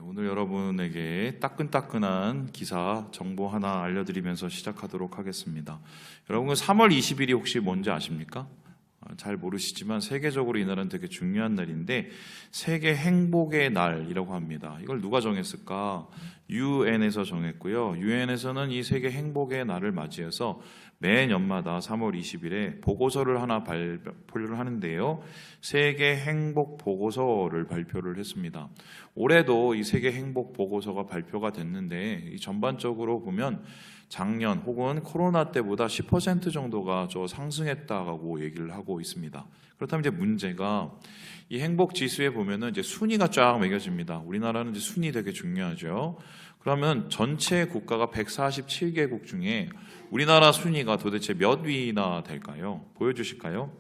오늘 여러분에게 따끈따끈한 기사 정보 하나 알려드리면서 시작하도록 하겠습니다. 여러분 3월 20일이 혹시 뭔지 아십니까? 잘 모르시지만 세계적으로 이날은 되게 중요한 날인데 세계 행복의 날이라고 합니다. 이걸 누가 정했을까? UN에서 정했고요. UN에서는 이 세계 행복의 날을 맞이해서 매년마다 3월 20일에 보고서를 하나 발표를 하는데요. 세계 행복 보고서를 발표를 했습니다. 올해도 이 세계 행복 보고서가 발표가 됐는데 이 전반적으로 보면 작년 혹은 코로나 때보다 10% 정도가 상승했다고 얘기를 하고 있습니다. 그렇다면 이제 문제가 이 행복 지수에 보면은 이제 순위가 쫙 매겨집니다. 우리나라는 이제 순위 되게 중요하죠. 그러면 전체 국가가 147개국 중에 우리나라 순위가 도대체 몇 위나 될까요? 보여주실까요?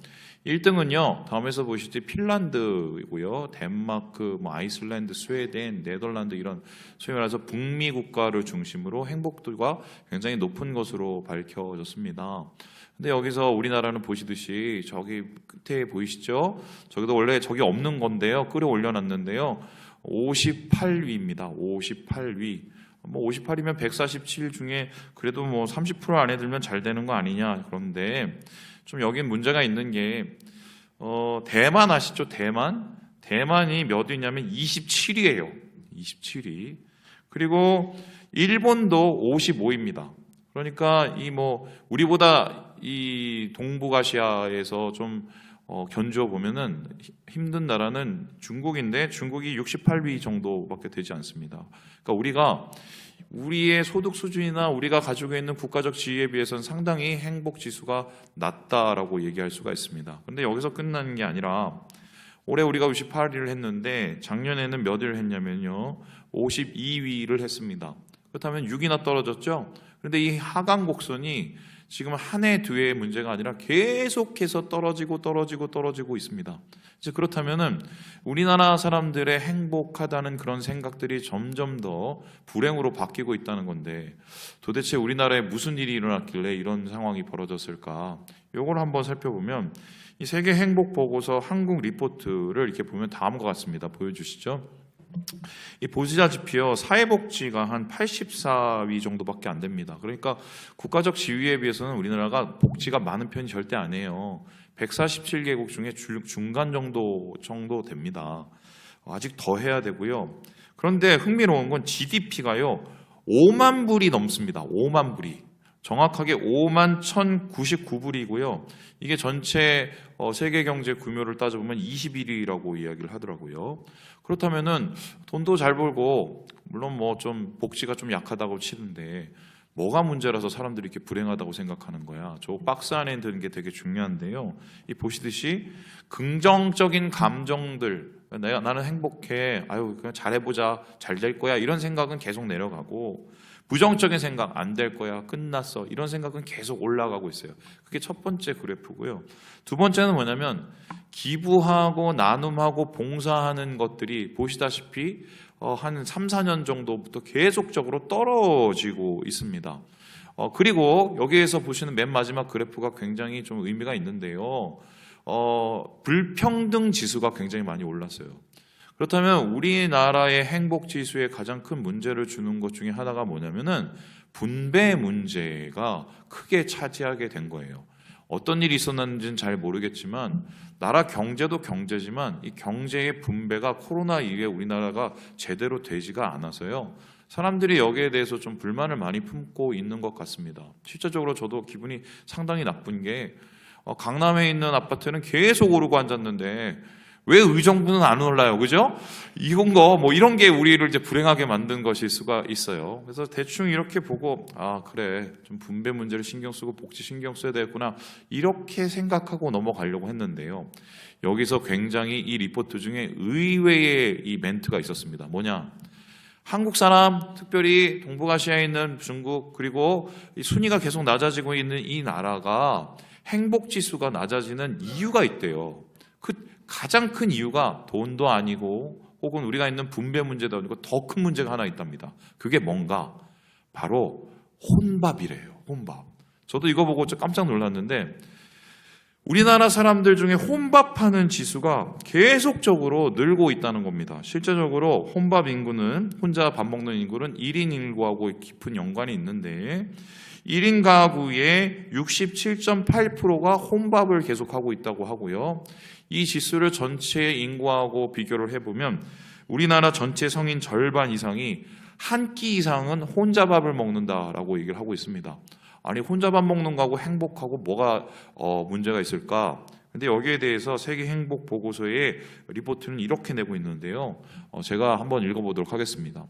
1등은요, 다음에서 보시지 핀란드이고요, 덴마크, 아이슬란드, 스웨덴, 네덜란드 이런 소위 말해서 북미 국가를 중심으로 행복도가 굉장히 높은 것으로 밝혀졌습니다. 근데 여기서 우리나라는 보시듯이 저기 끝에 보이시죠? 저기도 원래 저기 없는 건데요, 끌어올려 놨는데요, 58위입니다. 58위. 58이면 147 중에 그래도 30% 안에 들면 잘 되는 거 아니냐. 그런데 좀 여긴 문제가 있는 게 대만 아시죠? 대만이 몇 위냐면 27위예요. 27위. 그리고 일본도 55위입니다. 그러니까 우리보다 이 동북아시아에서 좀 견주어 보면은 힘든 나라는 중국인데 중국이 68위 정도밖에 되지 않습니다. 그러니까 우리의 소득 수준이나 우리가 가지고 있는 국가적 지위에 비해서는 상당히 행복 지수가 낮다라고 얘기할 수가 있습니다. 그런데 여기서 끝나는 게 아니라 올해 우리가 58위를 했는데 작년에는 몇 위를 했냐면요, 52위를 했습니다. 그렇다면 6위나 떨어졌죠. 그런데 이 하강 곡선이 지금 한 해, 두 해의 문제가 아니라 계속해서 떨어지고 있습니다. 이제 그렇다면은 우리나라 사람들의 행복하다는 그런 생각들이 점점 더 불행으로 바뀌고 있다는 건데 도대체 우리나라에 무슨 일이 일어났길래 이런 상황이 벌어졌을까? 요걸 한번 살펴보면 이 세계 행복 보고서 한국 리포트를 이렇게 보면 다음과 같습니다. 보여주시죠. 이 보시다시피요, 사회복지가 한 84위 정도밖에 안 됩니다. 그러니까 국가적 지위에 비해서는 우리나라가 복지가 많은 편이 절대 아니에요. 147개국 중에 중간 정도 됩니다. 아직 더 해야 되고요. 그런데 흥미로운 건 GDP가요 5만 불이 넘습니다. 5만 불이. 정확하게 5만 1,099불이고요. 이게 전체 세계 경제 규모를 따져보면 21위라고 이야기를 하더라고요. 그렇다면은 돈도 잘 벌고 물론 좀 복지가 좀 약하다고 치는데 뭐가 문제라서 사람들이 이렇게 불행하다고 생각하는 거야? 저 박스 안에 드는 게 되게 중요한데요. 이 보시듯이 긍정적인 감정들, 나는 행복해, 그냥 잘해보자, 잘 될 거야, 이런 생각은 계속 내려가고 부정적인 생각, 안 될 거야, 끝났어, 이런 생각은 계속 올라가고 있어요. 그게 첫 번째 그래프고요. 두 번째는 뭐냐면 기부하고 나눔하고 봉사하는 것들이 보시다시피 한 3, 4년 정도부터 계속적으로 떨어지고 있습니다. 그리고 여기에서 보시는 맨 마지막 그래프가 굉장히 좀 의미가 있는데요. 불평등 지수가 굉장히 많이 올랐어요. 그렇다면 우리나라의 행복 지수에 가장 큰 문제를 주는 것 중에 하나가 뭐냐면은 분배 문제가 크게 차지하게 된 거예요. 어떤 일이 있었는지는 잘 모르겠지만 나라 경제도 경제지만 이 경제의 분배가 코로나 이후에 우리나라가 제대로 되지가 않아서요. 사람들이 여기에 대해서 좀 불만을 많이 품고 있는 것 같습니다. 실제적으로 저도 기분이 상당히 나쁜 게 강남에 있는 아파트는 계속 오르고 앉았는데 왜 의정부는 안 올라요? 그죠? 이런 게 우리를 이제 불행하게 만든 것일 수가 있어요. 그래서 대충 이렇게 보고, 그래. 좀 분배 문제를 신경 쓰고 복지 신경 써야 되겠구나. 이렇게 생각하고 넘어가려고 했는데요. 여기서 굉장히 이 리포트 중에 의외의 이 멘트가 있었습니다. 뭐냐? 한국 사람, 특별히 동북아시아에 있는 중국, 그리고 이 순위가 계속 낮아지고 있는 이 나라가 행복 지수가 낮아지는 이유가 있대요. 가장 큰 이유가 돈도 아니고 혹은 우리가 있는 분배 문제도 아니고 더 큰 문제가 하나 있답니다. 그게 뭔가? 바로 혼밥이래요. 혼밥. 저도 이거 보고 좀 깜짝 놀랐는데 우리나라 사람들 중에 혼밥하는 지수가 계속적으로 늘고 있다는 겁니다. 실제적으로 혼밥 인구는, 혼자 밥 먹는 인구는 1인 인구하고 깊은 연관이 있는데 1인 가구의 67.8%가 혼밥을 계속하고 있다고 하고요. 이 지수를 전체 인구하고 비교를 해보면 우리나라 전체 성인 절반 이상이 한 끼 이상은 혼자 밥을 먹는다라고 얘기를 하고 있습니다. 아니, 혼자 밥 먹는 거하고 행복하고 뭐가 문제가 있을까? 근데 여기에 대해서 세계 행복 보고서의 리포트는 이렇게 내고 있는데요. 제가 한번 읽어보도록 하겠습니다.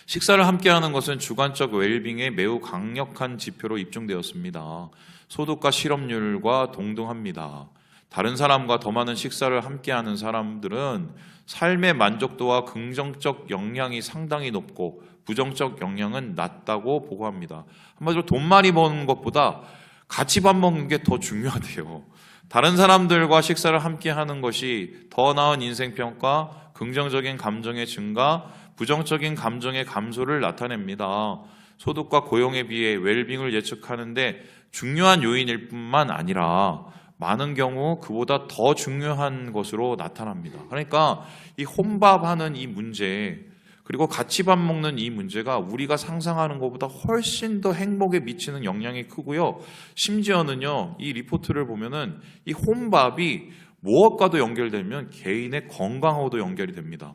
식사를 함께하는 것은 주관적 웰빙에 매우 강력한 지표로 입증되었습니다. 소득과 실업률과 동등합니다. 다른 사람과 더 많은 식사를 함께하는 사람들은 삶의 만족도와 긍정적 영향이 상당히 높고 부정적 영향은 낮다고 보고합니다. 한마디로 돈 많이 버는 것보다 같이 밥 먹는 게 더 중요하대요. 다른 사람들과 식사를 함께하는 것이 더 나은 인생평가, 긍정적인 감정의 증가, 부정적인 감정의 감소를 나타냅니다. 소득과 고용에 비해 웰빙을 예측하는데 중요한 요인일 뿐만 아니라 많은 경우 그보다 더 중요한 것으로 나타납니다. 그러니까 이 혼밥하는 이 문제, 그리고 같이 밥 먹는 이 문제가 우리가 상상하는 것보다 훨씬 더 행복에 미치는 영향이 크고요. 심지어는요, 이 리포트를 보면은 이 혼밥이 무엇과도 연결되면 개인의 건강하고도 연결이 됩니다.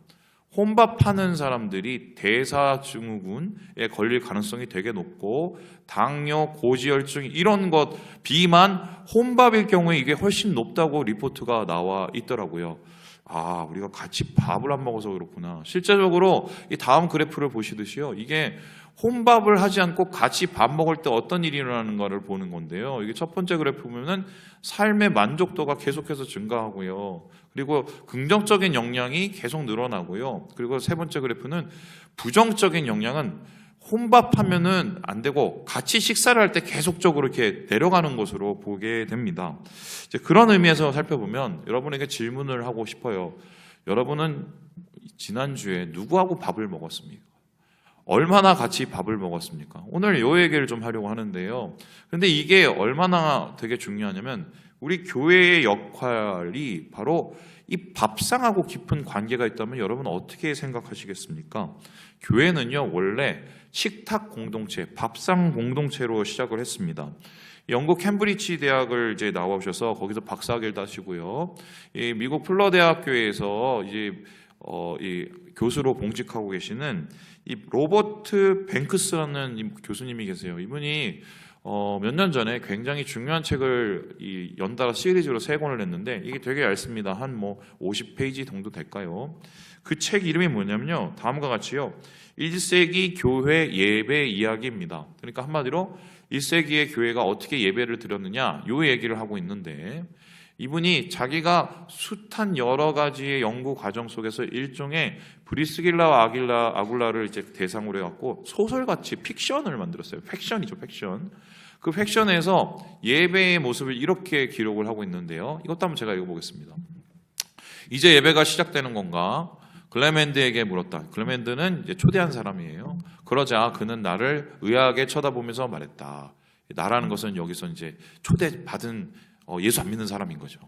혼밥하는 사람들이 대사증후군에 걸릴 가능성이 되게 높고 당뇨, 고지혈증 이런 것 비만 혼밥일 경우에 이게 훨씬 높다고 리포트가 나와 있더라고요. 아, 우리가 같이 밥을 안 먹어서 그렇구나. 실제적으로 이 다음 그래프를 보시듯이요. 이게 혼밥을 하지 않고 같이 밥 먹을 때 어떤 일이 일어나는가를 보는 건데요. 이게 첫 번째 그래프 보면은 삶의 만족도가 계속해서 증가하고요. 그리고 긍정적인 영향이 계속 늘어나고요. 그리고 세 번째 그래프는 부정적인 영향은 혼밥하면은 안 되고 같이 식사를 할 때 계속적으로 이렇게 내려가는 것으로 보게 됩니다. 이제 그런 의미에서 살펴보면 여러분에게 질문을 하고 싶어요. 여러분은 지난주에 누구하고 밥을 먹었습니까? 얼마나 같이 밥을 먹었습니까? 오늘 이 얘기를 좀 하려고 하는데요. 근데 이게 얼마나 되게 중요하냐면 우리 교회의 역할이 바로 이 밥상하고 깊은 관계가 있다면 여러분 어떻게 생각하시겠습니까? 교회는요, 원래 식탁 공동체, 밥상 공동체로 시작을 했습니다. 영국 캠브리지 대학을 이제 나오셔서 거기서 박사학위를 따시고요. 이 미국 플러 대학교에서 이제 이 교수로 봉직하고 계시는 이 로버트 뱅크스라는 교수님이 계세요. 이분이 몇 년 전에 굉장히 중요한 책을 이 연달아 시리즈로 3권을 냈는데 이게 되게 얇습니다. 한 50페이지 정도 될까요? 그 책 이름이 뭐냐면요, 다음과 같이요. 1세기 교회 예배 이야기입니다. 그러니까 한마디로 1세기의 교회가 어떻게 예배를 드렸느냐 이 얘기를 하고 있는데 이분이 자기가 숱한 여러 가지의 연구 과정 속에서 일종의 브리스길라와 아굴라를 이제 대상으로 해갖고 소설같이 픽션을 만들었어요. 팩션이죠, 팩션. 그 팩션에서 예배의 모습을 이렇게 기록을 하고 있는데요. 이것도 한번 제가 읽어보겠습니다. 이제 예배가 시작되는 건가? 글레멘드에게 물었다. 글레멘드는 이제 초대한 사람이에요. 그러자 그는 나를 의아하게 쳐다보면서 말했다. 나라는 것은 여기서 이제 초대받은 예수 안 믿는 사람인 거죠.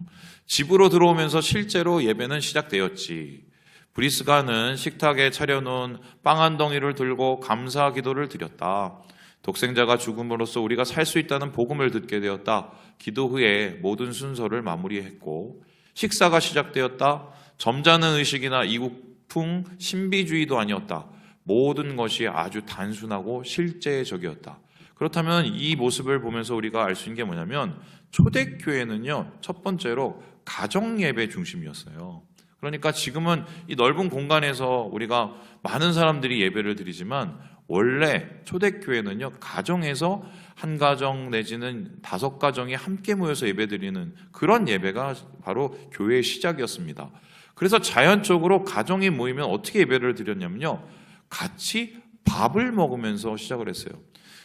집으로 들어오면서 실제로 예배는 시작되었지. 브리스가는 식탁에 차려놓은 빵 한 덩이를 들고 감사 기도를 드렸다. 독생자가 죽음으로써 우리가 살 수 있다는 복음을 듣게 되었다. 기도 후에 모든 순서를 마무리했고 식사가 시작되었다. 점잖은 의식이나 이국풍 신비주의도 아니었다. 모든 것이 아주 단순하고 실제적이었다. 그렇다면 이 모습을 보면서 우리가 알 수 있는 게 뭐냐면 초대교회는요, 첫 번째로 가정예배 중심이었어요. 그러니까 지금은 이 넓은 공간에서 우리가 많은 사람들이 예배를 드리지만 원래 초대교회는요, 가정에서 한 가정 내지는 5가정이 함께 모여서 예배드리는 그런 예배가 바로 교회의 시작이었습니다. 그래서 자연적으로 가정이 모이면 어떻게 예배를 드렸냐면요, 같이 밥을 먹으면서 시작을 했어요.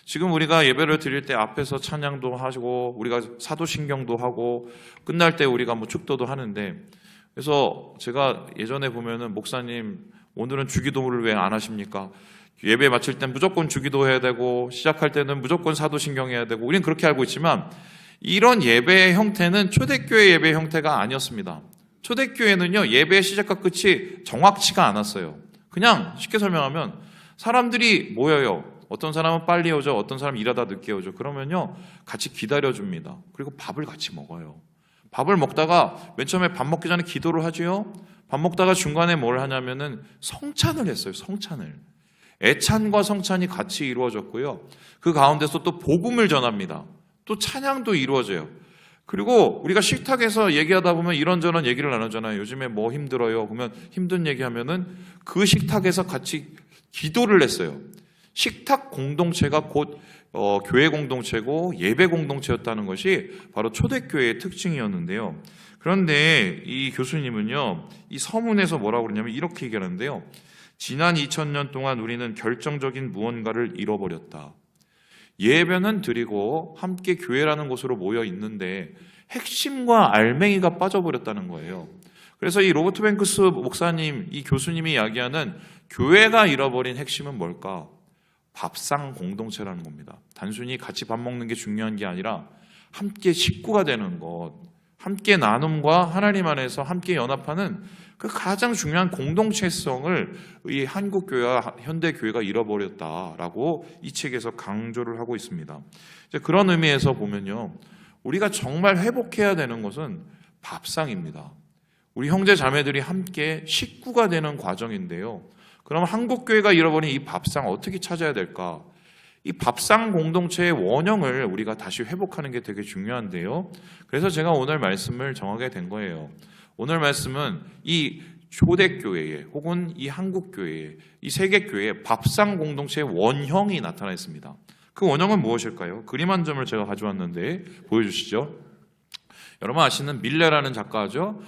지금 우리가 예배를 드릴 때 앞에서 찬양도 하시고 우리가 사도신경도 하고 끝날 때 우리가 축도도 하는데, 그래서 제가 예전에 보면은 목사님 오늘은 주기도를 왜 안 하십니까? 예배 마칠 땐 무조건 주기도 해야 되고 시작할 때는 무조건 사도신경 해야 되고 우리는 그렇게 알고 있지만 이런 예배의 형태는 초대교회 예배 형태가 아니었습니다. 초대교회는요, 예배의 시작과 끝이 정확치가 않았어요. 그냥 쉽게 설명하면 사람들이 모여요. 어떤 사람은 빨리 오죠. 어떤 사람은 일하다 늦게 오죠. 그러면요, 같이 기다려줍니다. 그리고 밥을 같이 먹어요. 밥을 먹다가 맨 처음에 밥 먹기 전에 기도를 하지요. 밥 먹다가 중간에 뭘 하냐면은 성찬을 했어요. 성찬을. 애찬과 성찬이 같이 이루어졌고요. 그 가운데서 또 복음을 전합니다. 또 찬양도 이루어져요. 그리고 우리가 식탁에서 얘기하다 보면 이런저런 얘기를 나누잖아요. 요즘에 뭐 힘들어요. 그러면 힘든 얘기하면은 그 식탁에서 같이 기도를 했어요. 식탁 공동체가 곧 교회 공동체고 예배 공동체였다는 것이 바로 초대교회의 특징이었는데요. 그런데 이 교수님은요, 이 서문에서 뭐라고 그러냐면 이렇게 얘기하는데요. 지난 2000년 동안 우리는 결정적인 무언가를 잃어버렸다. 예배는 드리고 함께 교회라는 곳으로 모여 있는데 핵심과 알맹이가 빠져버렸다는 거예요. 그래서 이 로버트 뱅크스 목사님, 이 교수님이 이야기하는 교회가 잃어버린 핵심은 뭘까? 밥상 공동체라는 겁니다. 단순히 같이 밥 먹는 게 중요한 게 아니라 함께 식구가 되는 것, 함께 나눔과 하나님 안에서 함께 연합하는 그 가장 중요한 공동체성을 이 한국교회와 현대교회가 잃어버렸다라고 이 책에서 강조를 하고 있습니다. 이제 그런 의미에서 보면요, 우리가 정말 회복해야 되는 것은 밥상입니다. 우리 형제 자매들이 함께 식구가 되는 과정인데요. 그럼 한국교회가 잃어버린 이 밥상 어떻게 찾아야 될까? 이 밥상 공동체의 원형을 우리가 다시 회복하는 게 되게 중요한데요. 그래서 제가 오늘 말씀을 정하게 된 거예요. 오늘 말씀은 이 초대교회에 혹은 이 한국교회에 이 세계교회의 밥상 공동체의 원형이 나타나 있습니다. 그 원형은 무엇일까요? 그림 한 점을 제가 가져왔는데 보여주시죠. 여러분 아시는 밀레라는 작가죠.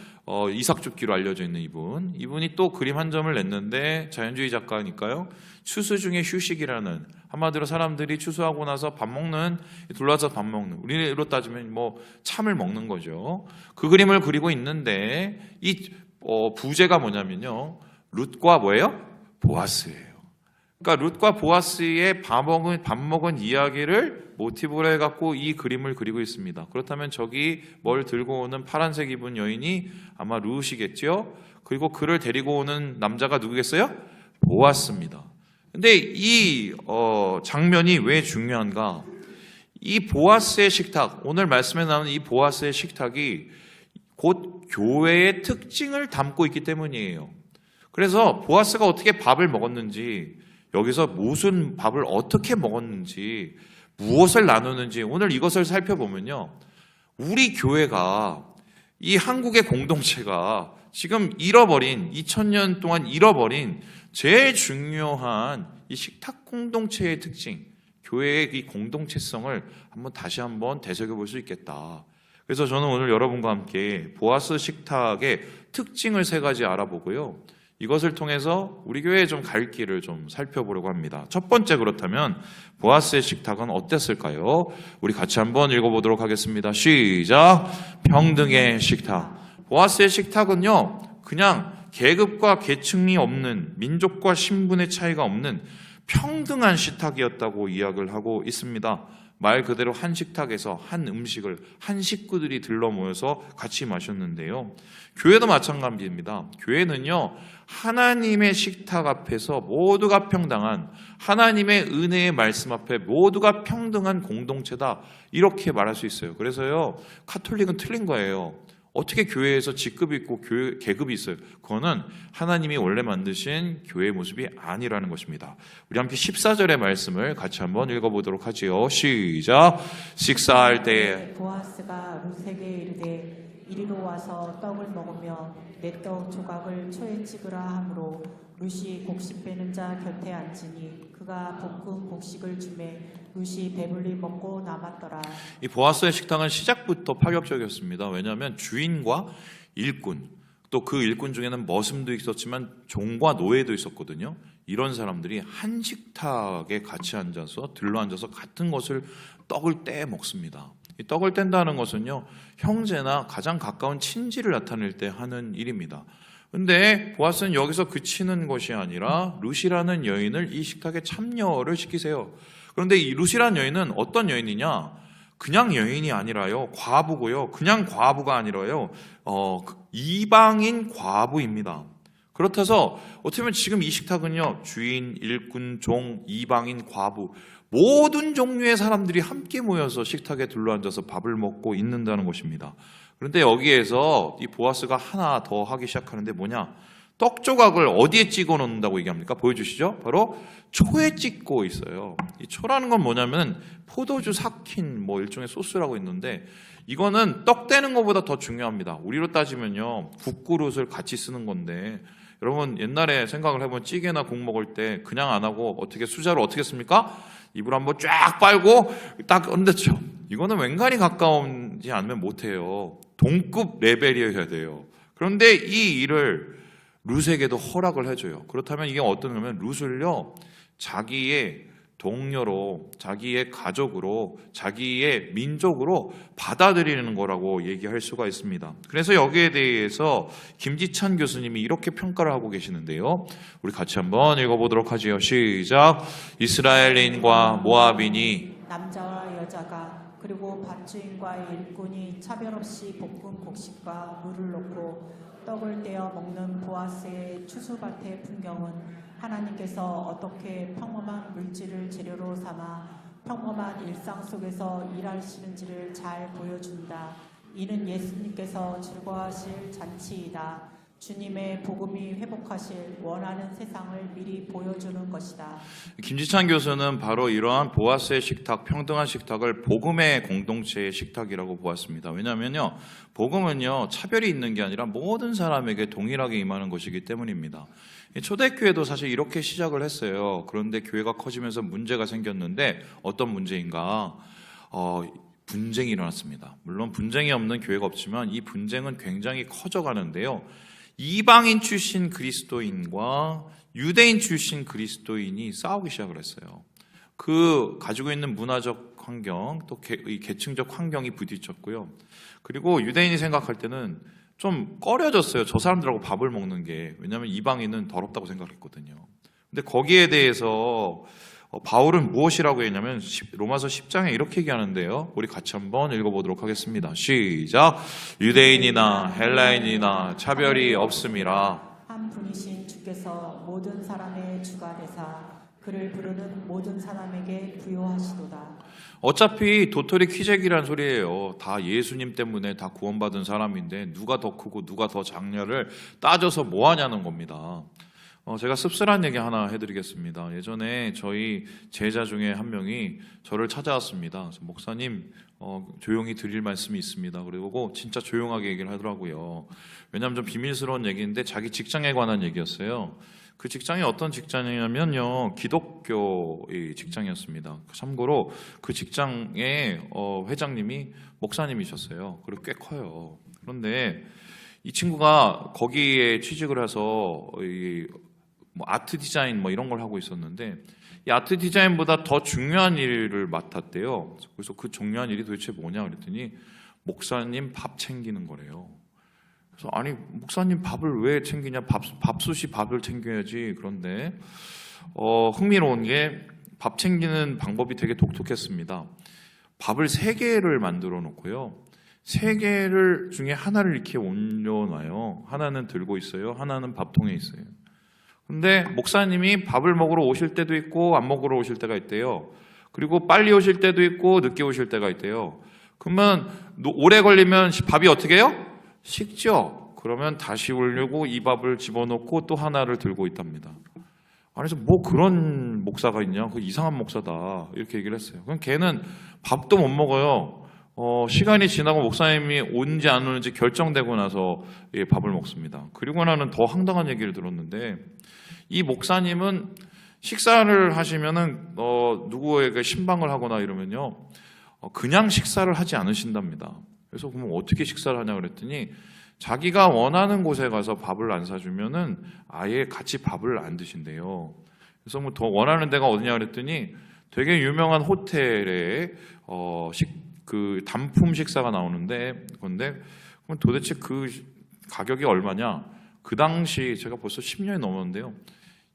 이삭줍기로 알려져 있는 이분이 또 그림 한 점을 냈는데 자연주의 작가니까요. 추수 중에 휴식이라는, 한마디로 사람들이 추수하고 나서 밥 먹는, 둘러서 밥 먹는, 우리로 따지면 뭐 참을 먹는 거죠. 그 그림을 그리고 있는데 이 부제가 뭐냐면요, 룻과 뭐예요? 보아스예요. 그러니까 룻과 보아스의 밥 먹은 이야기를 모티브로 해갖고 이 그림을 그리고 있습니다. 그렇다면 저기 뭘 들고 오는 파란색 입은 여인이 아마 룻이겠죠. 그리고 그를 데리고 오는 남자가 누구겠어요? 보아스입니다. 근데 이 장면이 왜 중요한가? 이 보아스의 식탁, 오늘 말씀에 나오는 이 보아스의 식탁이 곧 교회의 특징을 담고 있기 때문이에요. 그래서 보아스가 어떻게 밥을 먹었는지, 여기서 무슨 밥을 어떻게 먹었는지, 무엇을 나누는지 오늘 이것을 살펴보면요, 우리 교회가, 이 한국의 공동체가 지금 잃어버린, 2000년 동안 잃어버린 제일 중요한 이 식탁 공동체의 특징, 교회의 이 공동체성을 다시 한번 되새겨볼 수 있겠다. 그래서 저는 오늘 여러분과 함께 보아스 식탁의 특징을 3가지 알아보고요, 이것을 통해서 우리 교회의 좀 갈 길을 좀 살펴보려고 합니다. 첫 번째, 그렇다면 보아스의 식탁은 어땠을까요? 우리 같이 한번 읽어보도록 하겠습니다. 시작. 평등의 식탁. 보아스의 식탁은요, 그냥 계급과 계층이 없는, 민족과 신분의 차이가 없는 평등한 식탁이었다고 이야기를 하고 있습니다. 말 그대로 한 식탁에서 한 음식을 한 식구들이 들러 모여서 같이 마셨는데요. 교회도 마찬가지입니다. 교회는요, 하나님의 식탁 앞에서 모두가 평등한, 하나님의 은혜의 말씀 앞에 모두가 평등한 공동체다, 이렇게 말할 수 있어요. 그래서요, 카톨릭은 틀린 거예요. 어떻게 교회에서 직급이 있고 계급이 있어요? 그거는 하나님이 원래 만드신 교회의 모습이 아니라는 것입니다. 우리 함께 14절의 말씀을 같이 한번 읽어보도록 하지요. 시작. 식사할 때에 보아스가 룻에게 이르되 이리로 와서 떡을 먹으며 내 떡 조각을 초에 찍으라 하므로 룻이 곡식 빼는 자 곁에 앉으니 그가 볶은 곡식을 주매 룻이 배불리 먹고 남았더라. 이 보아스의 식탁은 시작부터 파격적이었습니다. 왜냐하면 주인과 일꾼, 또 그 일꾼 중에는 머슴도 있었지만 종과 노예도 있었거든요. 이런 사람들이 한 식탁에 같이 앉아서 들러앉아서 같은 것을 떡을 떼 먹습니다. 이 떡을 뗀다는 것은요, 형제나 가장 가까운 친지를 나타낼 때 하는 일입니다. 근데 보아스는 여기서 그치는 것이 아니라 룻이라는 여인을 이 식탁에 참여를 시키세요. 그런데 이 룻이라는 여인은 어떤 여인이냐? 그냥 여인이 아니라요, 과부고요. 그냥 과부가 아니라요, 이방인 과부입니다. 그렇다서 어떻게 보면 지금 이 식탁은요, 주인, 일꾼, 종, 이방인, 과부 모든 종류의 사람들이 함께 모여서 식탁에 둘러앉아서 밥을 먹고 있는다는 것입니다. 그런데 여기에서 이 보아스가 하나 더 하기 시작하는데 뭐냐? 떡 조각을 어디에 찍어 놓는다고 얘기합니까? 보여주시죠. 바로 초에 찍고 있어요. 이 초라는 건 뭐냐면 포도주 삭힌 뭐 일종의 소스라고 있는데, 이거는 떡 떼는 것보다 더 중요합니다. 우리로 따지면요, 국그릇을 같이 쓰는 건데, 여러분 옛날에 생각을 해보면 찌개나 국 먹을 때 그냥 안 하고 어떻게 수저로 어떻게 씁니까? 입을 한번 쫙 빨고 딱 얹었죠. 이거는 웬간히 가까우지 않으면 못해요. 동급 레벨이어야 돼요. 그런데 이 일을 룻에게도 허락을 해줘요. 그렇다면 이게 어떤 거냐면 룻을요, 자기의 동료로, 자기의 가족으로, 자기의 민족으로 받아들이는 거라고 얘기할 수가 있습니다. 그래서 여기에 대해서 김지찬 교수님이 이렇게 평가를 하고 계시는데요. 우리 같이 한번 읽어보도록 하지요. 시작. 이스라엘인과 모압인이 남자와 여자가 그리고 밭주인과 일꾼이 차별 없이 볶은 곡식과 물을 넣고 떡을 떼어 먹는 보아스의 추수밭의 풍경은 하나님께서 어떻게 평범한 물질을 재료로 삼아 평범한 일상 속에서 일하시는지를 잘 보여준다. 이는 예수님께서 즐거워하실 잔치이다. 주님의 복음이 회복하실 원하는 세상을 미리 보여주는 것이다. 김지찬 교수는 바로 이러한 보아스의 식탁, 평등한 식탁을 복음의 공동체의 식탁이라고 보았습니다. 왜냐하면요, 복음은요, 차별이 있는 게 아니라 모든 사람에게 동일하게 임하는 것이기 때문입니다. 초대교회도 사실 이렇게 시작을 했어요. 그런데 교회가 커지면서 문제가 생겼는데 어떤 문제인가? 분쟁이 일어났습니다. 물론 분쟁이 없는 교회가 없지만 이 분쟁은 굉장히 커져가는데요. 이방인 출신 그리스도인과 유대인 출신 그리스도인이 싸우기 시작을 했어요. 그 가지고 있는 문화적 환경, 또 계층적 환경이 부딪혔고요. 그리고 유대인이 생각할 때는 좀 꺼려졌어요. 저 사람들하고 밥을 먹는 게. 왜냐하면 이방인은 더럽다고 생각했거든요. 근데 거기에 대해서 바울은 무엇이라고 했냐면 로마서 10장에 이렇게 얘기하는데요. 우리 같이 한번 읽어보도록 하겠습니다. 시작. 유대인이나 헬라인이나 차별이 없음이라. 한 분이신 주께서 모든 사람의 주가 되사 그를 부르는 모든 사람에게 부요하시도다. 어차피 도토리 키재기란 소리예요. 다 예수님 때문에 다 구원받은 사람인데 누가 더 크고 누가 더 작냐를 따져서 뭐 하냐는 겁니다. 제가 씁쓸한 얘기 하나 해드리겠습니다. 예전에 저희 제자 중에 한 명이 저를 찾아왔습니다. 그래서 목사님, 조용히 드릴 말씀이 있습니다. 그리고 진짜 조용하게 얘기를 하더라고요. 왜냐하면 좀 비밀스러운 얘기인데 자기 직장에 관한 얘기였어요. 그 직장이 어떤 직장이냐면요, 기독교의 직장이었습니다. 참고로 그 직장의 회장님이 목사님이셨어요. 그리고 꽤 커요. 그런데 이 친구가 거기에 취직을 해서 뭐 아트 디자인 뭐 이런 걸 하고 있었는데, 이 아트 디자인보다 더 중요한 일을 맡았대요. 그래서 그 중요한 일이 도대체 뭐냐 그랬더니 목사님 밥 챙기는 거래요. 그래서 아니 목사님 밥을 왜 챙기냐, 밥솥이 밥을 챙겨야지. 그런데 흥미로운 게 밥 챙기는 방법이 되게 독특했습니다. 밥을 3개를 만들어 놓고요, 3개를 중에 하나를 이렇게 올려놔요. 하나는 들고 있어요, 하나는 밥통에 있어요. 근데 목사님이 밥을 먹으러 오실 때도 있고 안 먹으러 오실 때가 있대요. 그리고 빨리 오실 때도 있고 늦게 오실 때가 있대요. 그러면 오래 걸리면 밥이 어떻게 해요? 식죠. 그러면 다시 올리고 이 밥을 집어넣고 또 하나를 들고 있답니다. 그래서 뭐 그런 목사가 있냐, 그 이상한 목사다, 이렇게 얘기를 했어요. 그럼 걔는 밥도 못 먹어요. 시간이 지나고 목사님이 온지 안 오는지 결정되고 나서 밥을 먹습니다. 그리고 나는 더 황당한 얘기를 들었는데, 이 목사님은 식사를 하시면은 누구에게 신방을 하거나 이러면요, 그냥 식사를 하지 않으신답니다. 그래서 그러면 어떻게 식사를 하냐 그랬더니 자기가 원하는 곳에 가서 밥을 안 사주면은 아예 같이 밥을 안 드신대요. 그래서 뭐 더 원하는 데가 어디냐 그랬더니 되게 유명한 호텔에 그 단품 식사가 나오는데, 그런데 그럼 도대체 그 가격이 얼마냐? 그 당시 제가 벌써 10년이 넘었는데요,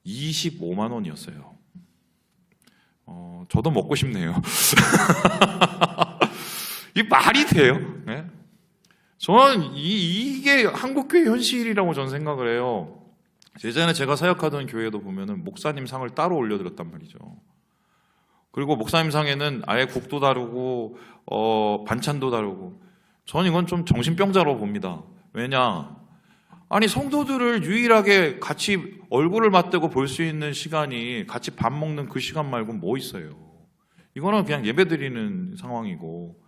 25만 원이었어요. 저도 먹고 싶네요. 이게 말이 돼요? 네? 저는 이게 한국교회 현실이라고 저는 생각을 해요. 예전에 제가 사역하던 교회도 보면은 목사님 상을 따로 올려드렸단 말이죠. 그리고 목사님 상에는 아예 국도 다르고 반찬도 다르고, 저는 이건 좀 정신병자로 봅니다. 왜냐? 아니, 성도들을 유일하게 같이 얼굴을 맞대고 볼 수 있는 시간이 같이 밥 먹는 그 시간 말고 뭐 있어요? 이거는 그냥 예배드리는 상황이고.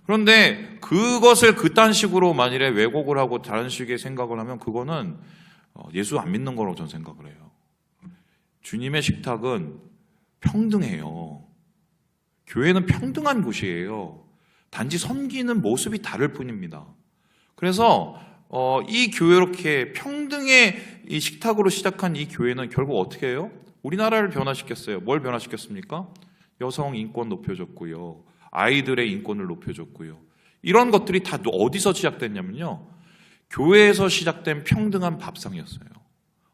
그런데 그것을 그딴 식으로 만일에 왜곡을 하고 다른 식의 생각을 하면 그거는 예수 안 믿는 거라고 저는 생각을 해요. 주님의 식탁은 평등해요. 교회는 평등한 곳이에요. 단지 섬기는 모습이 다를 뿐입니다. 그래서 이 교회, 이렇게 평등의 이 식탁으로 시작한 이 교회는 결국 어떻게 해요? 우리나라를 변화시켰어요. 뭘 변화시켰습니까? 여성 인권 높여줬고요. 아이들의 인권을 높여줬고요. 이런 것들이 다 어디서 시작됐냐면요, 교회에서 시작된 평등한 밥상이었어요.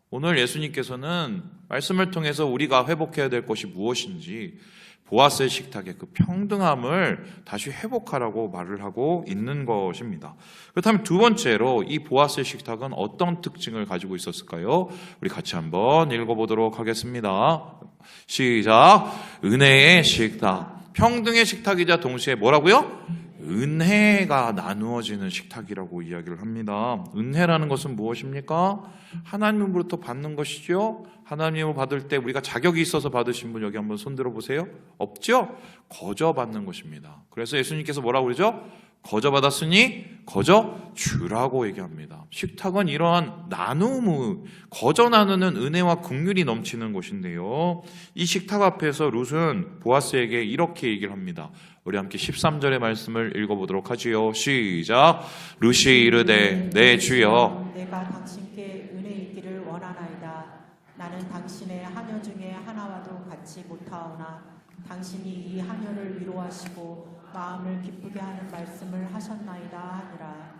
오늘 예수님께서는 말씀을 통해서 우리가 회복해야 될 것이 무엇인지 보아스의 식탁의 그 평등함을 다시 회복하라고 말을 하고 있는 것입니다. 그렇다면 두 번째로 이 보아스의 식탁은 어떤 특징을 가지고 있었을까요? 우리 같이 한번 읽어보도록 하겠습니다. 시작. 은혜의 식탁. 평등의 식탁이자 동시에 뭐라고요? 은혜가 나누어지는 식탁이라고 이야기를 합니다. 은혜라는 것은 무엇입니까? 하나님으로부터 받는 것이죠. 하나님을 받을 때 우리가 자격이 있어서 받으신 분 여기 한번 손 들어보세요. 없죠? 거저 받는 것입니다. 그래서 예수님께서 뭐라고 그러죠? 거저 받았으니 거저 주라고 얘기합니다. 식탁은 이러한 나눔, 거저 나누는 은혜와 긍휼이 넘치는 곳인데요, 이 식탁 앞에서 룻은 보아스에게 이렇게 얘기를 합니다. 우리 함께 13절의 말씀을 읽어보도록 하지요. 시작. 룻이 이르되 내 주여, 내가 당신께 은혜 있기를 원하나이다. 나는 당신의 하녀 중에 하나와도 같이 못하오나 당신이 이 하녀를 위로하시고 마음을 기쁘게 하는 말씀을 하셨나이다 하니라.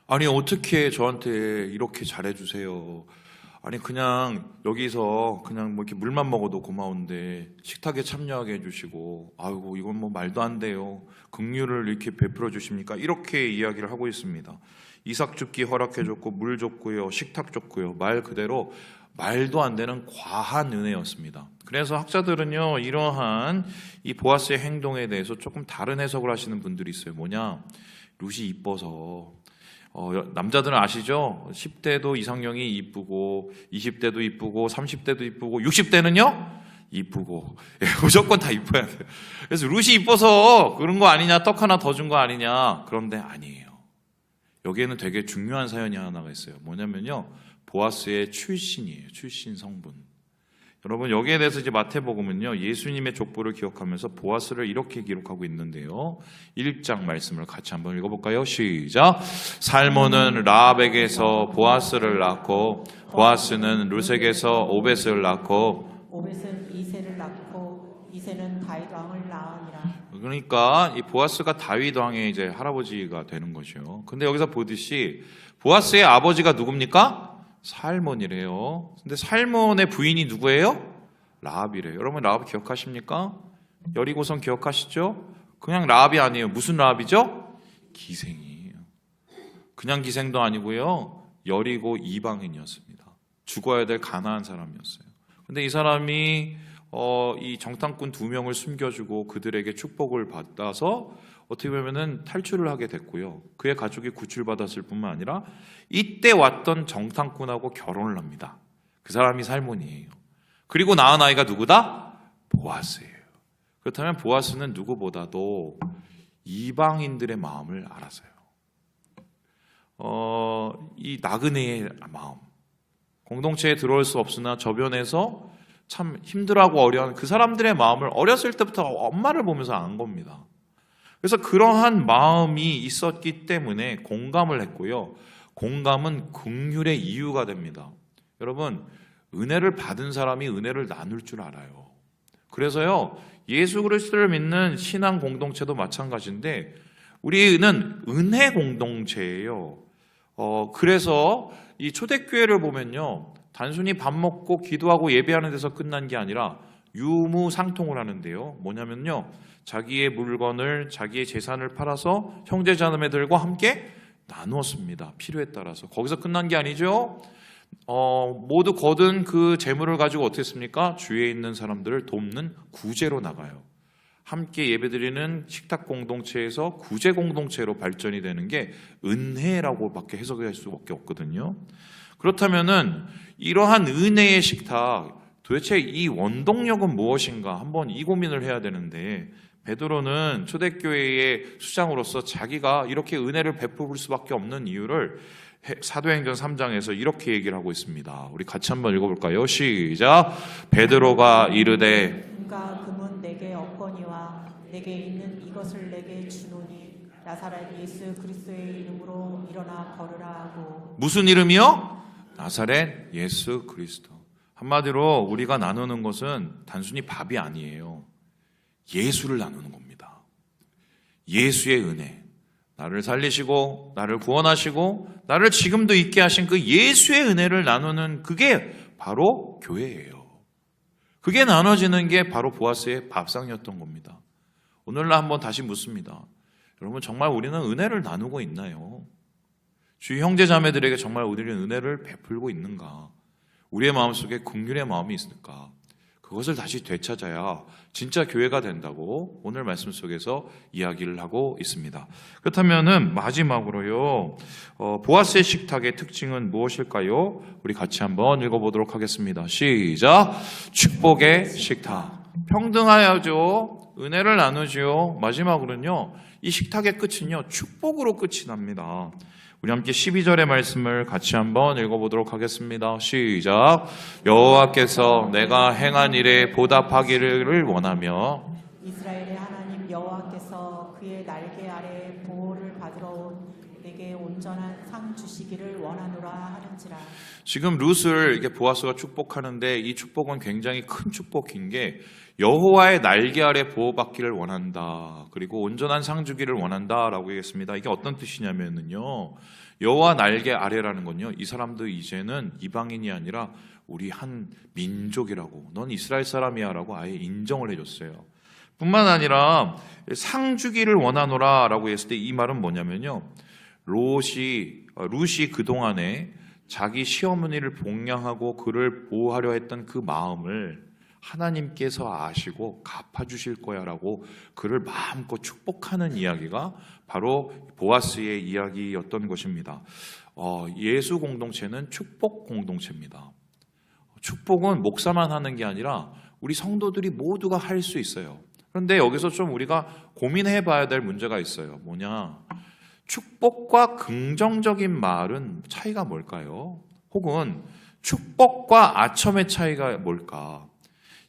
아니, 어떻게 저한테 이렇게 잘해주세요? 아니, 그냥 여기서 그냥 뭐 이렇게 물만 먹어도 고마운데 식탁에 참여하게 해주시고, 아이고 이건 뭐 말도 안 돼요. 긍휼을 이렇게 베풀어 주십니까? 이렇게 이야기를 하고 있습니다. 이삭 줍기 허락해줬고 물 줬고요, 식탁 줬고요. 말 그대로 말도 안 되는 과한 은혜였습니다. 그래서 학자들은요, 이러한 이 보아스의 행동에 대해서 조금 다른 해석을 하시는 분들이 있어요. 뭐냐? 룻이 이뻐서. 남자들은 아시죠? 10대도 이상형이 이쁘고 20대도 이쁘고 30대도 이쁘고 60대는요? 이쁘고. 무조건 다 이뻐야 돼요. 그래서 룻이 이뻐서 그런 거 아니냐, 떡 하나 더 준 거 아니냐. 그런데 아니에요. 여기에는 되게 중요한 사연이 하나가 있어요. 뭐냐면요, 보아스의 출신이에요. 출신 성분. 여러분, 여기에 대해서 이제 마태복음은요, 예수님의 족보를 기억하면서 보아스를 이렇게 기록하고 있는데요, 1장 말씀을 같이 한번 읽어볼까요? 시작. 살몬은 라합에게서 보아스를 낳고 보아스는 룻에게서 오벳을 낳고 오벳은 이새를 낳고 이새는 다윗 왕을 낳으니라. 그러니까 이 보아스가 다윗 왕의 이제 할아버지가 되는 거죠. 근데 여기서 보듯이 보아스의 아버지가 누굽니까? 살몬이래요. 근데 살몬의 부인이 누구예요? 라합이래요. 여러분, 라합 기억하십니까? 여리고성 기억하시죠? 그냥 라합이 아니에요. 무슨 라합이죠? 기생이에요. 그냥 기생도 아니고요, 여리고 이방인이었습니다. 죽어야 될 가나안 사람이었어요. 근데 이 사람이 이 정탐꾼 2명을 숨겨주고 그들에게 축복을 받아서 어떻게 보면은 탈출을 하게 됐고요, 그의 가족이 구출받았을 뿐만 아니라 이때 왔던 정탐꾼하고 결혼을 합니다. 그 사람이 살몬이에요. 그리고 낳은 아이가 누구다? 보아스예요. 그렇다면 보아스는 누구보다도 이방인들의 마음을 알아서요. 이 나그네의 마음, 공동체에 들어올 수 없으나 저변에서 참 힘들어하고 어려운 그 사람들의 마음을 어렸을 때부터 엄마를 보면서 안 겁니다. 그래서 그러한 마음이 있었기 때문에 공감을 했고요, 공감은 긍휼의 이유가 됩니다. 여러분, 은혜를 받은 사람이 은혜를 나눌 줄 알아요. 그래서요, 예수 그리스도를 믿는 신앙 공동체도 마찬가지인데 우리는 은혜 공동체예요. 그래서 이 초대교회를 보면요, 단순히 밥 먹고 기도하고 예배하는 데서 끝난 게 아니라 유무상통을 하는데요. 뭐냐면요, 자기의 물건을, 자기의 재산을 팔아서 형제자매들과 함께 나누었습니다. 필요에 따라서. 거기서 끝난 게 아니죠. 모두 거둔 그 재물을 가지고 어떻게 했습니까? 주위에 있는 사람들을 돕는 구제로 나가요. 함께 예배드리는 식탁 공동체에서 구제 공동체로 발전이 되는 게 은혜라고밖에 해석할 수밖에 없거든요. 그렇다면은 이러한 은혜의 식탁, 도대체 이 원동력은 무엇인가 한번 이 고민을 해야 되는데, 베드로는 초대교회의 수장으로서 자기가 이렇게 은혜를 베풀 수밖에 없는 이유를 사도행전 3장에서 이렇게 얘기를 하고 있습니다. 우리 같이 한번 읽어볼까요? 시작. 베드로가 이르되 금과 금은 내게 없거니와 내게 있는 이것을 내게 주노니 나사렛 예수 그리스도의 이름으로 일어나 걸으라 하고. 무슨 이름이요? 나사렛 예수 그리스도. 한마디로 우리가 나누는 것은 단순히 밥이 아니에요. 예수를 나누는 겁니다. 예수의 은혜. 나를 살리시고 나를 구원하시고 나를 지금도 있게 하신 그 예수의 은혜를 나누는, 그게 바로 교회예요. 그게 나눠지는 게 바로 보아스의 밥상이었던 겁니다. 오늘날 한번 다시 묻습니다. 여러분, 정말 우리는 은혜를 나누고 있나요? 주위 형제 자매들에게 정말 우리는 은혜를 베풀고 있는가? 우리의 마음속에 긍휼의 마음이 있을까? 그것을 다시 되찾아야 진짜 교회가 된다고 오늘 말씀 속에서 이야기를 하고 있습니다. 그렇다면은 마지막으로요, 보아스의 식탁의 특징은 무엇일까요? 우리 같이 한번 읽어보도록 하겠습니다. 시작. 축복의 식탁. 평등하여죠. 은혜를 나누죠. 마지막으로는요, 이 식탁의 끝은요, 축복으로 끝이 납니다. 우리 함께 12절의 말씀을 같이 한번 읽어보도록 하겠습니다. 시작. 여호와께서 내가 행한 일에 보답하기를 원하며 이스라엘의 하나님 여호와께서 그의 날개 아래 보호를 받으러 온 내게 온전한 상 주시기를 원하노라 하는지라. 지금 룻을 이렇게 보아스가 축복하는데, 이 축복은 굉장히 큰 축복인 게 여호와의 날개 아래 보호받기를 원한다, 그리고 온전한 상 주기를 원한다라고 얘기했습니다. 이게 어떤 뜻이냐면요, 여호와 날개 아래라는 건요, 이 사람도 이제는 이방인이 아니라 우리 한 민족이라고, 넌 이스라엘 사람이야라고 아예 인정을 해줬어요. 뿐만 아니라 상 주기를 원하노라라고 했을 때 이 말은 뭐냐면요, 룻이 그동안에 자기 시어머니를 복양하고 그를 보호하려 했던 그 마음을 하나님께서 아시고 갚아주실 거야라고 그를 마음껏 축복하는 이야기가 바로 보아스의 이야기였던 것입니다. 예수 공동체는 축복 공동체입니다. 축복은 목사만 하는 게 아니라 우리 성도들이 모두가 할 수 있어요. 그런데 여기서 좀 우리가 고민해 봐야 될 문제가 있어요. 뭐냐? 축복과 긍정적인 말은 차이가 뭘까요? 혹은 축복과 아첨의 차이가 뭘까?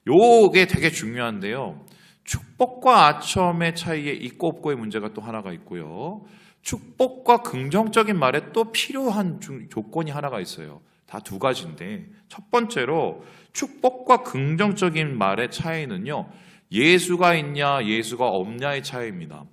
요게 되게 중요한데요. 축복과 아첨의 차이에 있고 없고의 문제가 또 하나가 있고요. 축복과 긍정적인 말에 또 필요한 조건이 하나가 있어요. 다 두 가지인데, 첫 번째로 축복과 긍정적인 말의 차이는요, 예수가 있냐 예수가 없냐의 차이입니다.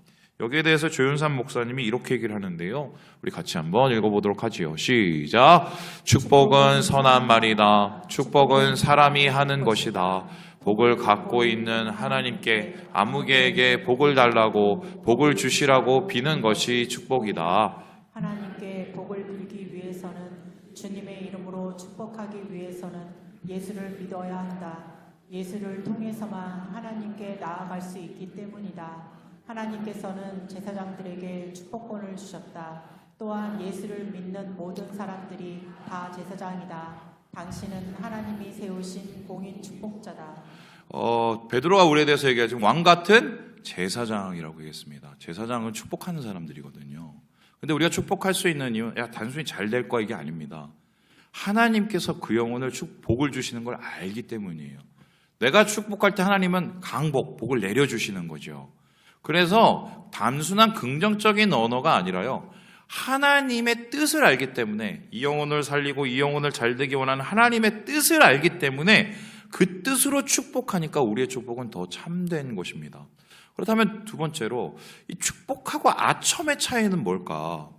여기에 대해서 조윤삼 목사님이 이렇게 얘기를 하는데요, 우리 같이 한번 읽어보도록 하지요. 시작. 축복은 선한 말이다. 축복은 사람이 하는 것이다. 복을 갖고 있는 하나님께 아무개에게 복을 달라고, 복을 주시라고 비는 것이 축복이다. 하나님께 복을 빌기 위해서는, 주님의 이름으로 축복하기 위해서는 예수를 믿어야 한다. 예수를 통해서만 하나님께 나아갈 수 있기 때문이다. 하나님께서는 제사장들에게 축복권을 주셨다. 또한 예수를 믿는 모든 사람들이 다 제사장이다. 당신은 하나님이 세우신 공인 축복자다. 베드로가 우리에 대해서 얘기하지, 왕 같은 제사장이라고 얘기했습니다. 제사장은 축복하는 사람들이거든요. 근데 우리가 축복할 수 있는 이유는 단순히 잘 될 거야 이게 아닙니다. 하나님께서 그 영혼을 복을 주시는 걸 알기 때문이에요. 내가 축복할 때 하나님은 강복, 복을 내려주시는 거죠. 그래서 단순한 긍정적인 언어가 아니라요, 하나님의 뜻을 알기 때문에, 이 영혼을 살리고 이 영혼을 잘 되기 원하는 하나님의 뜻을 알기 때문에 그 뜻으로 축복하니까 우리의 축복은 더 참된 것입니다. 그렇다면 두 번째로, 이 축복하고 아첨의 차이는 뭘까?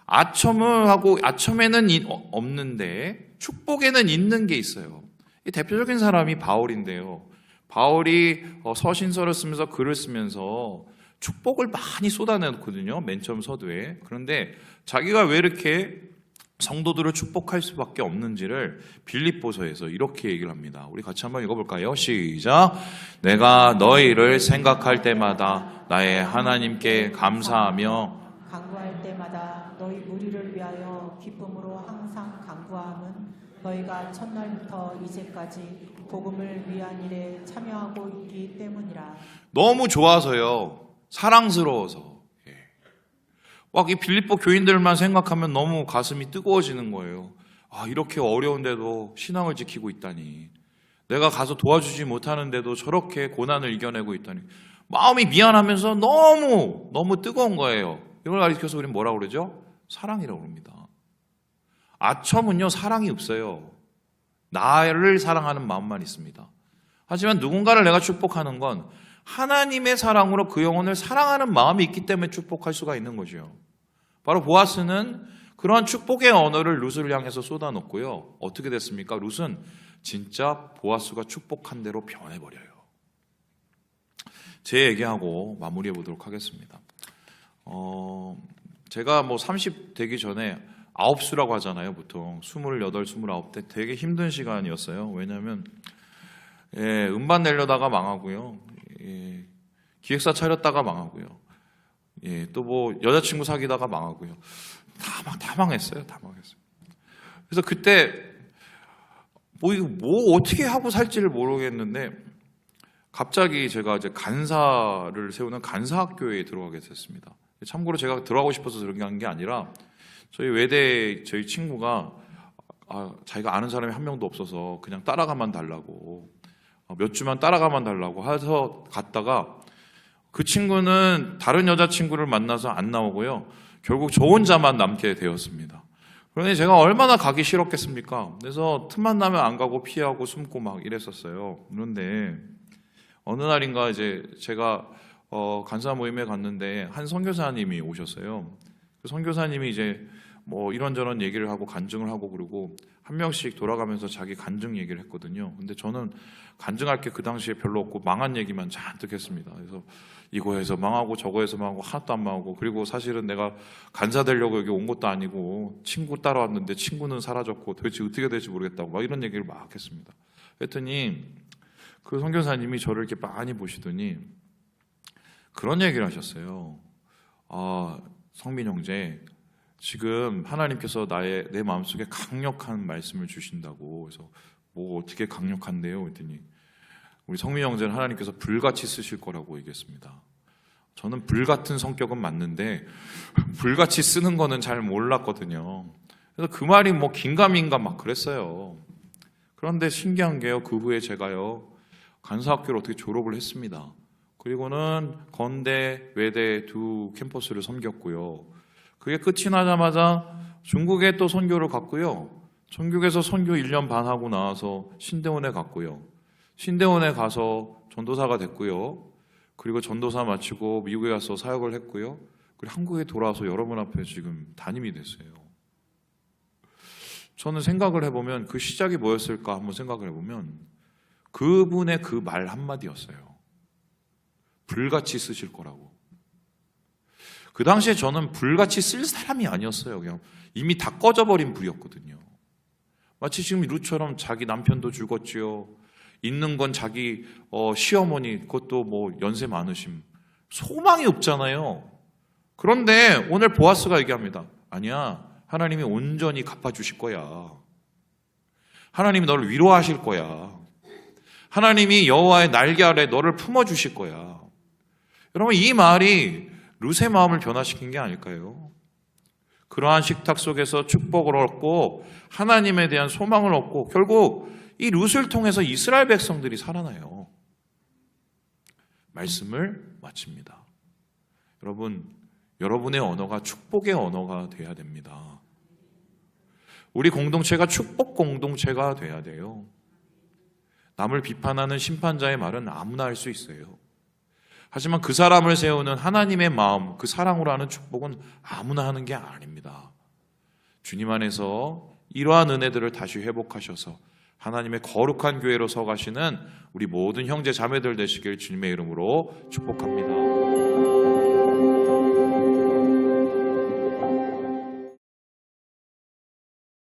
아첨에는 없는데 축복에는 있는 게 있어요. 이 대표적인 사람이 바울인데요. 바울이 서신서를 쓰면서 글을 쓰면서 축복을 많이 쏟아내거든요. 맨 처음 서두에. 그런데 자기가 왜 이렇게 성도들을 축복할 수밖에 없는지를 빌립보서에서 이렇게 얘기를 합니다. 우리 같이 한번 읽어볼까요? 시작. 내가 너희를 생각할 때마다 나의 하나님께 감사하며 간구할 때마다 너희 무리를 위하여 기쁨으로 항상 간구함은 너희가 첫날부터 이제까지 복음을 위한 일에 참여하고 있기 때문이라. 너무 좋아서요. 사랑스러워서. 막 이 빌립보 교인들만 생각하면 너무 가슴이 뜨거워지는 거예요. 아, 이렇게 어려운데도 신앙을 지키고 있다니. 내가 가서 도와주지 못하는데도 저렇게 고난을 이겨내고 있다니. 마음이 미안하면서 너무 뜨거운 거예요. 이걸 가리켜서 우리는 뭐라고 그러죠? 사랑이라고 합니다. 아첨은요, 사랑이 없어요. 나를 사랑하는 마음만 있습니다. 하지만 누군가를 내가 축복하는 건 하나님의 사랑으로 그 영혼을 사랑하는 마음이 있기 때문에 축복할 수가 있는 거죠. 바로 보아스는 그러한 축복의 언어를 룻을 향해서 쏟아놓고요. 어떻게 됐습니까? 룻은 진짜 보아스가 축복한 대로 변해버려요. 제 얘기하고 마무리해 보도록 하겠습니다. 제가 30 되기 전에 9수라고 하잖아요. 보통 28, 29 때 되게 힘든 시간이었어요. 왜냐하면 음반 내려다가 망하고요. 기획사 차렸다가 망하고요. 또 여자친구 사귀다가 망하고요. 다 망했어요. 다 망했어요. 그래서 그때 뭐 어떻게 하고 살지를 모르겠는데 갑자기 제가 이제 간사를 세우는 간사학교에 들어가게 됐습니다. 참고로 제가 들어가고 싶어서 들어간 게 아니라 저희 외대 저희 친구가 자기가 아는 사람이 한 명도 없어서 그냥 따라가만 달라고 몇 주만 따라가만 달라고 해서 갔다가 그 친구는 다른 여자친구를 만나서 안 나오고요. 결국 저 혼자만 남게 되었습니다. 그러니 제가 얼마나 가기 싫었겠습니까? 그래서 틈만 나면 안 가고 피하고 숨고 막 이랬었어요. 그런데 어느 날인가 이제 제가 간사 모임에 갔는데 한 선교사님이 오셨어요. 그 선교사님이 이제 이런저런 얘기를 하고 간증을 하고 그러고 한 명씩 돌아가면서 자기 간증 얘기를 했거든요. 근데 저는 간증할 게 그 당시에 별로 없고 망한 얘기만 잔뜩 했습니다. 그래서 이거에서 망하고 저거에서 망하고 하나도 안 망하고 그리고 사실은 내가 간사 되려고 여기 온 것도 아니고 친구 따라왔는데 친구는 사라졌고 도대체 어떻게 될지 모르겠다고 막 이런 얘기를 막 했습니다. 그랬더니 그 선교사님이 저를 이렇게 많이 보시더니 그런 얘기를 하셨어요. 성민 형제, 지금 하나님께서 내 마음속에 강력한 말씀을 주신다고. 그래서 어떻게 강력한데요? 그랬더니 우리 성민 형제는 하나님께서 불같이 쓰실 거라고 얘기했습니다. 저는 불같은 성격은 맞는데 불같이 쓰는 거는 잘 몰랐거든요. 그래서 그 말이 긴가민가 막 그랬어요. 그런데 신기한 게요, 그 후에 제가요 간사학교를 어떻게 졸업을 했습니다. 그리고는 건대, 외대 두 캠퍼스를 섬겼고요. 그게 끝이 나자마자 중국에 또 선교를 갔고요. 중국에서 선교 1년 반 하고 나와서 신대원에 갔고요. 신대원에 가서 전도사가 됐고요. 그리고 전도사 마치고 미국에 가서 사역을 했고요. 그리고 한국에 돌아와서 여러분 앞에 지금 담임이 됐어요. 저는 생각을 해보면 그 시작이 뭐였을까 한번 생각을 해보면 그분의 그 말 한마디였어요. 불같이 쓰실 거라고. 그 당시에 저는 불같이 쓸 사람이 아니었어요. 그냥 이미 다 꺼져버린 불이었거든요. 마치 지금 룻처럼 자기 남편도 죽었지요. 있는 건 자기 시어머니, 그것도 연세 많으심. 소망이 없잖아요. 그런데 오늘 보아스가 얘기합니다. 아니야, 하나님이 온전히 갚아주실 거야. 하나님이 너를 위로하실 거야. 하나님이 여호와의 날개 아래 너를 품어주실 거야. 여러분, 이 말이 룻의 마음을 변화시킨 게 아닐까요? 그러한 식탁 속에서 축복을 얻고 하나님에 대한 소망을 얻고 결국 이 룻을 통해서 이스라엘 백성들이 살아나요. 말씀을 마칩니다. 여러분, 여러분의 언어가 축복의 언어가 돼야 됩니다. 우리 공동체가 축복 공동체가 돼야 돼요. 남을 비판하는 심판자의 말은 아무나 할 수 있어요. 하지만 그 사람을 세우는 하나님의 마음, 그 사랑으로 하는 축복은 아무나 하는 게 아닙니다. 주님 안에서 이러한 은혜들을 다시 회복하셔서 하나님의 거룩한 교회로 서가시는 우리 모든 형제 자매들 되시길 주님의 이름으로 축복합니다.